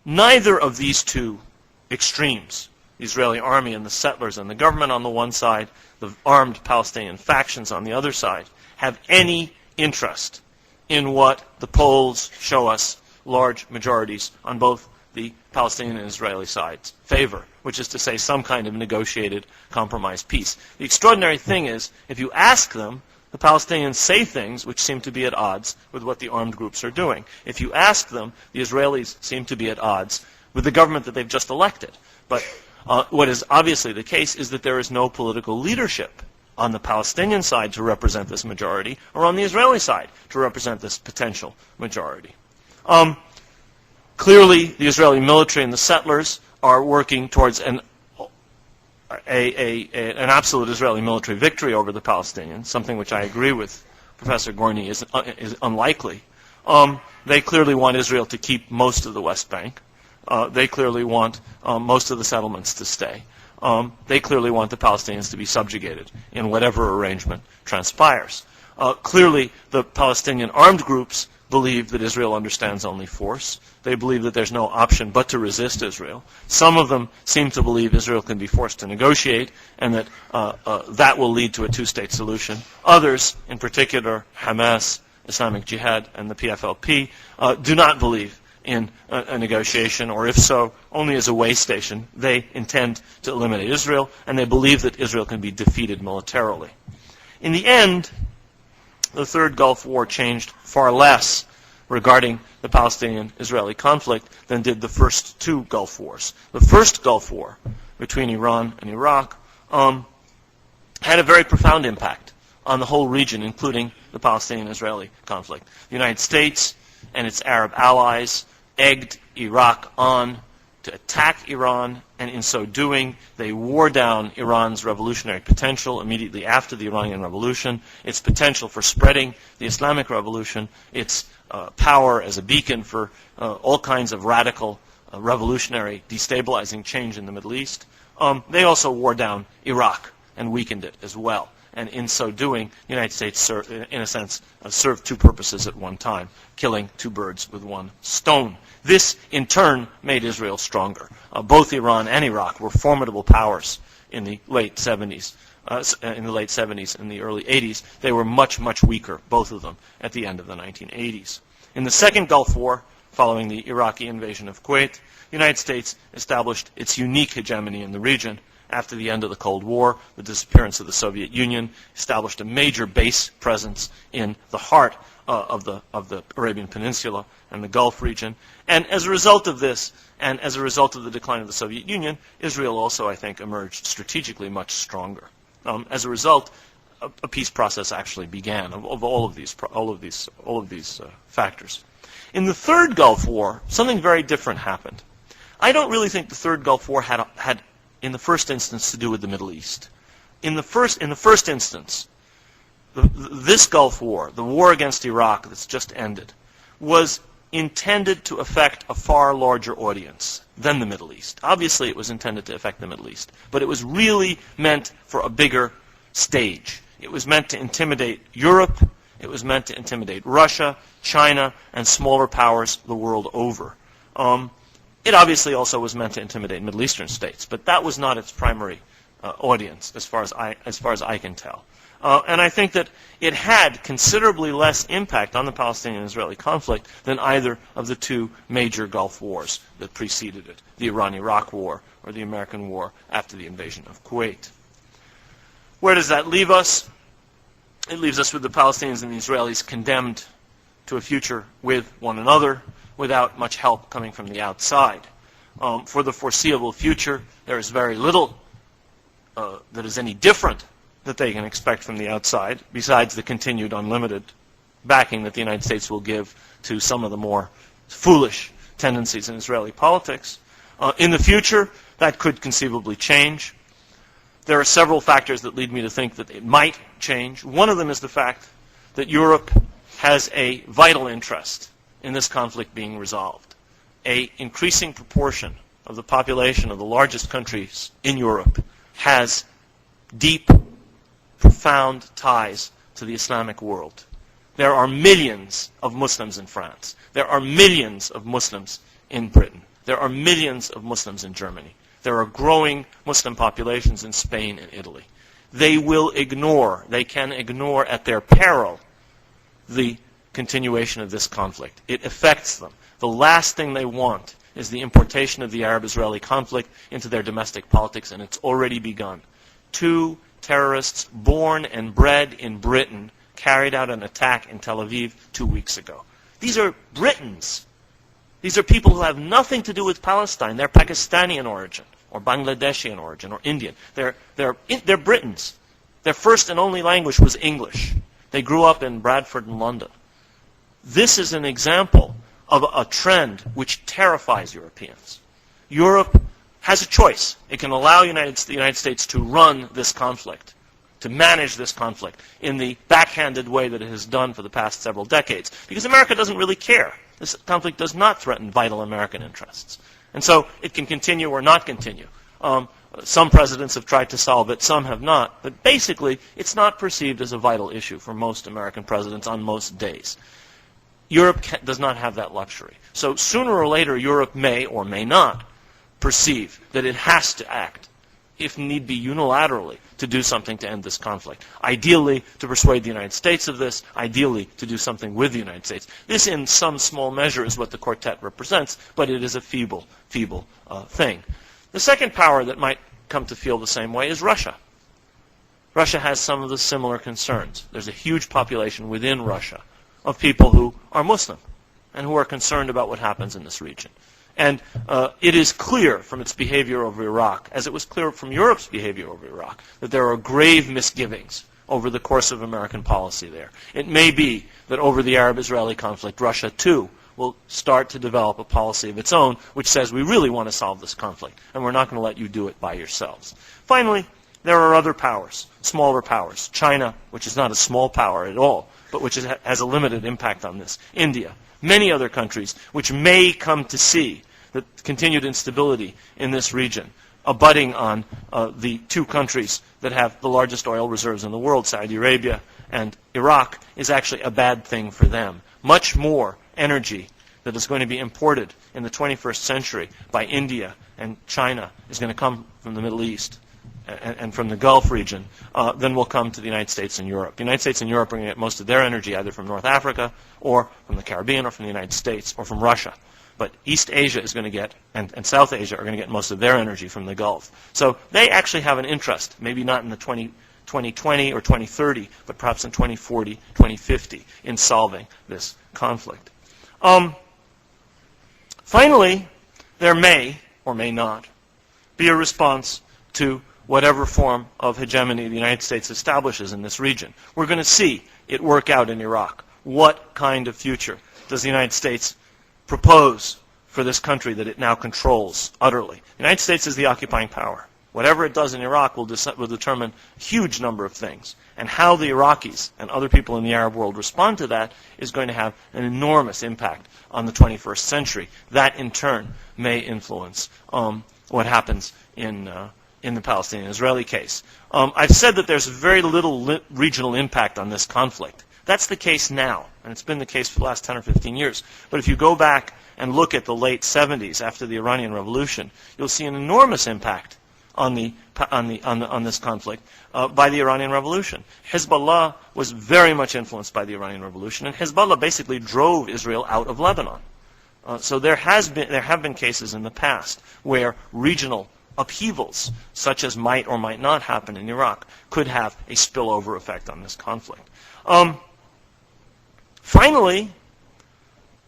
Neither of these two extremes, the Israeli army and the settlers and the government on the one side, the armed Palestinian factions on the other side, have any interest in what the polls show us large majorities on both the Palestinian and Israeli sides favor, which is to say some kind of negotiated compromise peace. The extraordinary thing is, if you ask them, the Palestinians say things which seem to be at odds with what the armed groups are doing. If you ask them, the Israelis seem to be at odds with the government that they've just elected. But what is obviously the case is that there is no political leadership on the Palestinian side to represent this majority, or on the Israeli side to represent this potential majority. Clearly, the Israeli military and the settlers are working towards an absolute Israeli military victory over the Palestinians, something which I agree with Professor Gorny is unlikely. They clearly want Israel to keep most of the West Bank. They clearly want most of the settlements to stay. They clearly want the Palestinians to be subjugated in whatever arrangement transpires. Clearly, the Palestinian armed groups believe that Israel understands only force. They believe that there's no option but to resist Israel. Some of them seem to believe Israel can be forced to negotiate and that that will lead to a two-state solution. Others, in particular Hamas, Islamic Jihad, and the PFLP, do not believe in a negotiation, or if so, only as a way station. They intend to eliminate Israel, and they believe that Israel can be defeated militarily. In the end, the Third Gulf War changed far less regarding the Palestinian-Israeli conflict than did the first two Gulf Wars. The first Gulf War between Iran and Iraq had a very profound impact on the whole region, including the Palestinian-Israeli conflict. The United States and its Arab allies egged Iraq on to attack Iran, and in so doing, they wore down Iran's revolutionary potential immediately after the Iranian Revolution, its potential for spreading the Islamic Revolution, its power as a beacon for all kinds of radical, revolutionary, destabilizing change in the Middle East. They also wore down Iraq and weakened it as well. And in so doing, the United States, in a sense, served two purposes at one time, killing two birds with one stone. This, in turn, made Israel stronger. Both Iran and Iraq were formidable powers in the late 70s. In the late 70s and the early 80s, they were much, much weaker, both of them, at the end of the 1980s. In the Second Gulf War, following the Iraqi invasion of Kuwait, the United States established its unique hegemony in the region. After the end of the Cold War, the disappearance of the Soviet Union established a major base presence in the heart of the Arabian Peninsula and the Gulf region. And as a result of this, and as a result of the decline of the Soviet Union, Israel also, I think, emerged strategically much stronger. As a result, a peace process actually began of all of these factors. In the Third Gulf War, something very different happened. I don't really think the Third Gulf War had in the first instance to do with the Middle East. In the first instance, this Gulf War, the war against Iraq that's just ended, was intended to affect a far larger audience than the Middle East. Obviously, it was intended to affect the Middle East, but it was really meant for a bigger stage. It was meant to intimidate Europe, it was meant to intimidate Russia, China, and smaller powers the world over. It obviously also was meant to intimidate Middle Eastern states, but that was not its primary audience, as far as I can tell. And I think that it had considerably less impact on the Palestinian-Israeli conflict than either of the two major Gulf Wars that preceded it, the Iran-Iraq War or the American War after the invasion of Kuwait. Where does that leave us? It leaves us with the Palestinians and the Israelis condemned to a future with one another, without much help coming from the outside. For the foreseeable future, there is very little that is any different that they can expect from the outside, besides the continued unlimited backing that the United States will give to some of the more foolish tendencies in Israeli politics. In the future, that could conceivably change. There are several factors that lead me to think that it might change. One of them is the fact that Europe has a vital interest in this conflict being resolved. An increasing proportion of the population of the largest countries in Europe has deep, profound ties to the Islamic world. There are millions of Muslims in France. There are millions of Muslims in Britain. There are millions of Muslims in Germany. There are growing Muslim populations in Spain and Italy. They can ignore at their peril the continuation of this conflict. It affects them. The last thing they want is the importation of the Arab-Israeli conflict into their domestic politics, and it's already begun. 2 terrorists born and bred in Britain carried out an attack in Tel Aviv 2 weeks ago. These are Britons. These are people who have nothing to do with Palestine. They're Pakistani in origin, or Bangladeshi in origin, or Indian. They're Britons. Their first and only language was English. They grew up in Bradford and London. This is an example of a trend which terrifies Europeans. Europe has a choice. It can allow the United States to run this conflict, to manage this conflict in the backhanded way that it has done for the past several decades, because America doesn't really care. This conflict does not threaten vital American interests. And so it can continue or not continue. Some presidents have tried to solve it, some have not. But basically, it's not perceived as a vital issue for most American presidents on most days. Europe does not have that luxury. So sooner or later, Europe may or may not perceive that it has to act, if need be unilaterally, to do something to end this conflict. Ideally, to persuade the United States of this. Ideally, to do something with the United States. This, in some small measure, is what the quartet represents, but it is a feeble thing. The second power that might come to feel the same way is Russia. Russia has some of the similar concerns. There's a huge population within Russia of people who are Muslim and who are concerned about what happens in this region. And it is clear from its behavior over Iraq, as it was clear from Europe's behavior over Iraq, that there are grave misgivings over the course of American policy there. It may be that over the Arab-Israeli conflict, Russia too will start to develop a policy of its own which says we really want to solve this conflict and we're not going to let you do it by yourselves. Finally, there are other powers, smaller powers. China, which is not a small power at all, but which has a limited impact on this. India, many other countries which may come to see the continued instability in this region, abutting on the 2 countries that have the largest oil reserves in the world, Saudi Arabia and Iraq, is actually a bad thing for them. Much more energy that is going to be imported in the 21st century by India and China is going to come from the Middle East and from the Gulf region than will come to the United States and Europe. The United States and Europe are going to get most of their energy either from North Africa or from the Caribbean or from the United States or from Russia. But East Asia is going to get, and South Asia are going to get most of their energy from the Gulf. So they actually have an interest, maybe not in the 2020 or 2030, but perhaps in 2040, 2050, in solving this conflict. Finally, there may, or may not, be a response to whatever form of hegemony the United States establishes in this region. We're going to see it work out in Iraq. What kind of future does the United States propose for this country that it now controls utterly? The United States is the occupying power. Whatever it does in Iraq will determine a huge number of things. And how the Iraqis and other people in the Arab world respond to that is going to have an enormous impact on the 21st century. That, in turn, may influence what happens in the Palestinian-Israeli case. I've said that there's very little regional impact on this conflict. That's the case now, and it's been the case for the last 10 or 15 years. But if you go back and look at the late 70s, after the Iranian Revolution, you'll see an enormous impact on this conflict by the Iranian Revolution. Hezbollah was very much influenced by the Iranian Revolution, and Hezbollah basically drove Israel out of Lebanon. So there have been cases in the past where regional upheavals, such as might or might not happen in Iraq, could have a spillover effect on this conflict. Finally,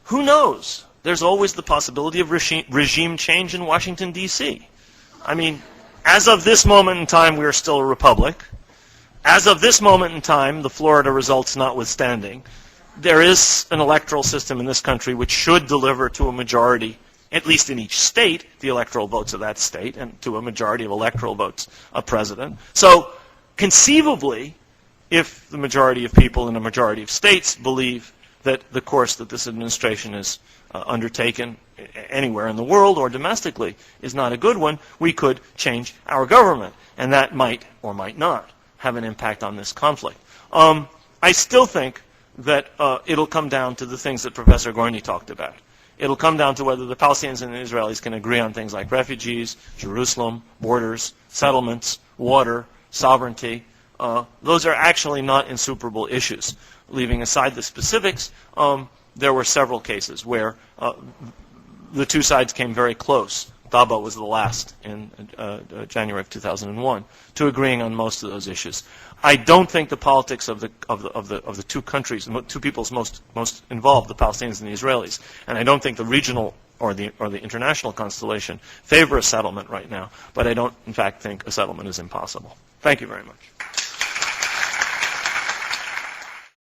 who knows? There's always the possibility of regime change in Washington, D.C. I mean, as of this moment in time, we are still a republic. As of this moment in time, the Florida results notwithstanding, there is an electoral system in this country which should deliver to a majority, at least in each state, the electoral votes of that state, and to a majority of electoral votes, a president. So, conceivably, if the majority of people in a majority of states believe that the course that this administration has undertaken anywhere in the world or domestically is not a good one, we could change our government. And that might or might not have an impact on this conflict. I still think that it'll come down to the things that Professor Gorney talked about. It'll come down to whether the Palestinians and the Israelis can agree on things like refugees, Jerusalem, borders, settlements, water, sovereignty. Those are actually not insuperable issues. Leaving aside the specifics, there were several cases where the two sides came very close. Daba was the last in January of 2001 to agreeing on most of those issues. I don't think the politics of the two countries, two peoples most involved, the Palestinians and the Israelis, and I don't think the regional or the international constellation favor a settlement right now. But I don't, in fact, think a settlement is impossible. Thank you very much.